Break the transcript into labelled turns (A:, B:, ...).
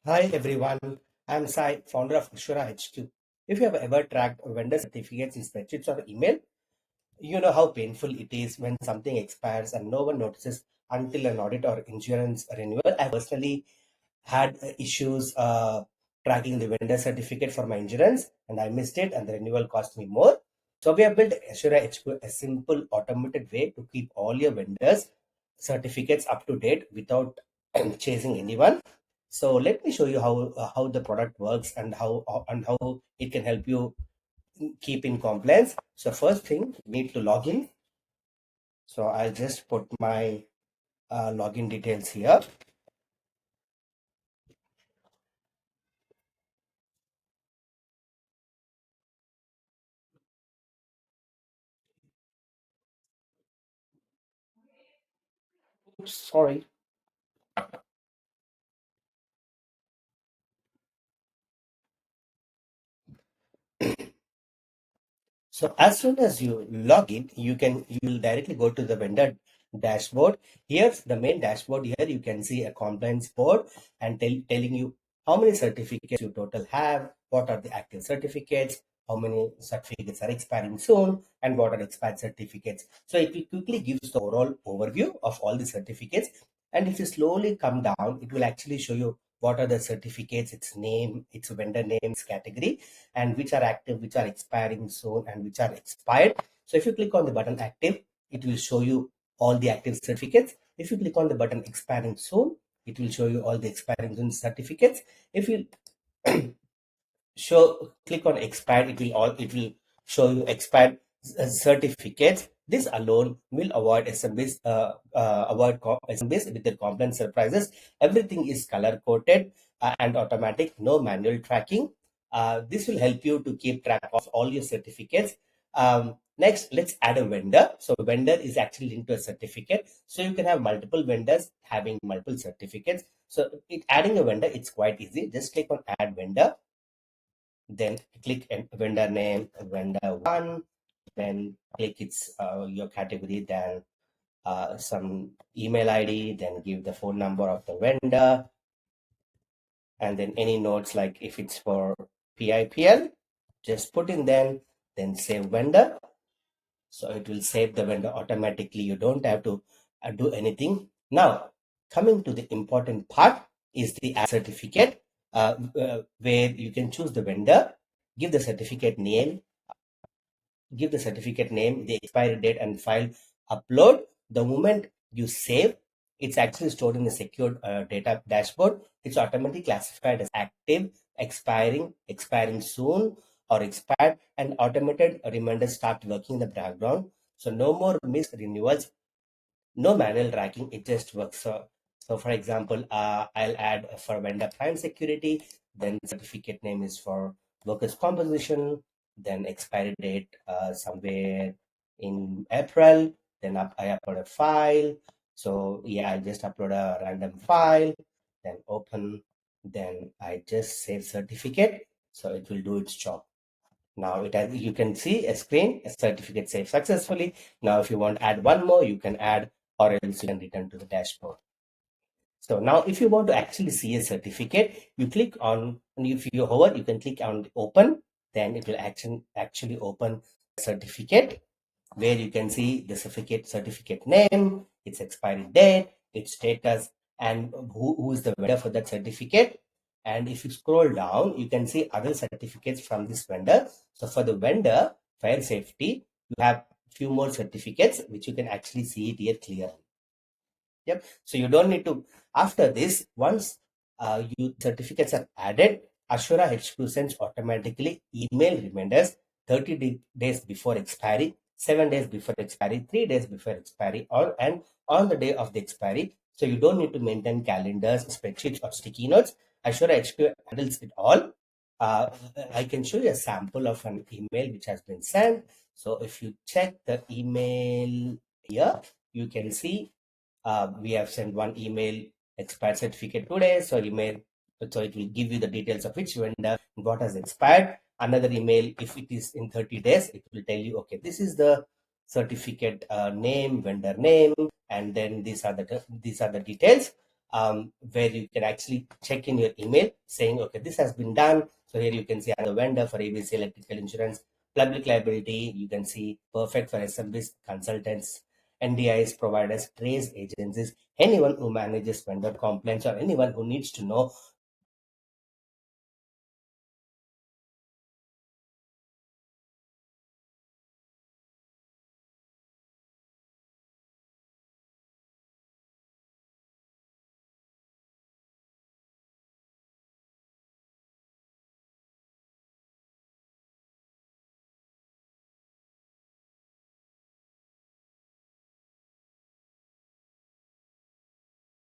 A: Hi everyone, I'm Sai, founder of AssuraHQ. If you have ever tracked vendor certificates in spreadsheets or email, you know how painful it is when something expires and no one notices until an audit or insurance renewal. I personally had issues tracking the vendor certificate for my insurance and I missed it and the renewal cost me more. So we have built AssuraHQ, a simple automated way to keep all your vendors certificates up to date without chasing anyone. So let me show you how the product works and how it can help you keep in compliance. So first thing, you need to log in. So I'll just put my login details here. Oops, sorry. So as soon as you log in, you will directly go to the vendor dashboard. Here's the main dashboard. Here you can see a compliance board and telling you how many certificates you total have, what are the active certificates, how many certificates are expiring soon, and what are expired certificates. So it will quickly gives the overall overview of all the certificates. And if you slowly come down, it will actually show you what are the certificates, its name, its vendor name, its category, and which are active, which are expiring soon, and which are expired. So if you click on the button active, it will show you all the active certificates. If you click on the button expiring soon, it will show you all the expiring soon certificates. If you click on expired, it will show you expired certificates. This alone will avoid SMBs, SMBs with their compliance surprises. Everything is color coded and automatic, no manual tracking. This will help you to keep track of all your certificates. Next, let's add a vendor. So vendor is actually linked to a certificate. So you can have multiple vendors having multiple certificates. So adding a vendor, it's quite easy. Just click on add vendor, then click vendor name, vendor one, then click its your category, then some email ID, then give the phone number of the vendor, and then any notes like if it's for PIPL, just put in then save vendor. So it will save the vendor automatically. You don't have to do anything. Now, coming to the important part is the certificate, where you can choose the vendor, give the certificate name, the expiry date, and file upload. The moment you save, it's actually stored in a secured data dashboard. It's automatically classified as active, expiring soon, or expired, and automated reminders start working in the background. So no more missed renewals, no manual tracking, it just works. So for example, I'll add for vendor prime security, then certificate name is for workers composition, then expiry date somewhere in April, then I upload a file. So yeah, I just upload a random file, then open, then I just save certificate, so it will do its job. Now it has, you can see a screen, a certificate saved successfully. Now if you want to add one more, you can add, or else you can return to the dashboard. So now if you want to actually see a certificate, you click on, and if you hover, you can click on open, then it will actually open the certificate, where you can see the certificate name, its expiry date, its status, and who is the vendor for that certificate. And if you scroll down, you can see other certificates from this vendor. So for the vendor, fire safety, you have few more certificates, which you can actually see it here clearly. Yep. So you don't need to, after this, once you certificates are added, AssuraHQ sends automatically email reminders 30 days before expiry, 7 days before expiry, 3 days before expiry, and on the day of the expiry. So you don't need to maintain calendars, spreadsheets, or sticky notes. AssuraHQ handles it all. Uh, I can show you a sample of an email which has been sent. So if you check the email here, you can see we have sent one email expired certificate today. So it will give you the details of which vendor and what has expired. Another email, if it is in 30 days, it will tell you, okay, this is the certificate name, vendor name, and then these are the details. where you can actually check in your email saying, okay, this has been done. So here you can see I'm the vendor for ABC Electrical Insurance. Public liability, you can see perfect for SMBs, consultants, NDIs, providers, trace agencies, anyone who manages vendor complaints, or anyone who needs to know